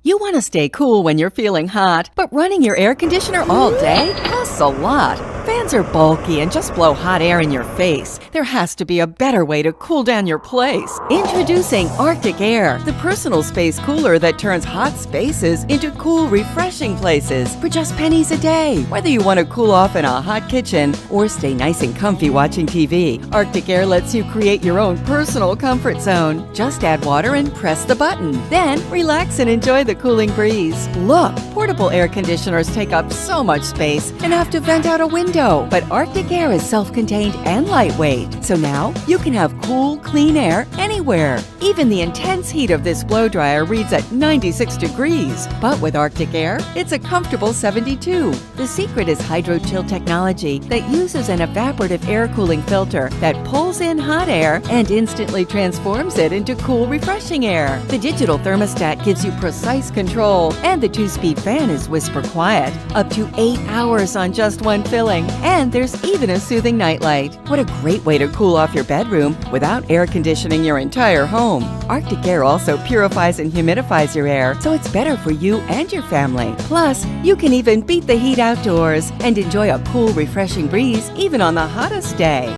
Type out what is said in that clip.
You want to stay cool when you're feeling hot, but running your air conditioner all day costs a lot. Fans are bulky and just blow hot air in your face. There has to be a better way to cool down your place. Introducing Arctic Air, the personal space cooler that turns hot spaces into cool, refreshing places for just pennies a day. Whether you want to cool off in a hot kitchen or stay nice and comfy watching TV, Arctic Air lets you create your own personal comfort zone. Just add water and press the button. Then relax and enjoy the cooling breeze. Look, portable air conditioners take up so much space and have to vent out a window, but Arctic Air is self-contained and lightweight, so now you can have cool, clean air anywhere. Even the intense heat of this blow dryer reads at 96 degrees, but with Arctic Air, it's a comfortable 72. The secret is hydro-chill technology that uses an evaporative air cooling filter that pulls in hot air and instantly transforms it into cool, refreshing air. The digital thermostat gives you precise control, and the 2-speed fan is whisper quiet, up to 8 hours on just one filling, and there's even a soothing nightlight. What a great way to cool off your bedroom without air conditioning your entire home. Arctic Air also purifies and humidifies your air, so it's better for you and your family. Plus, you can even beat the heat outdoors and enjoy a cool, refreshing breeze even on the hottest day.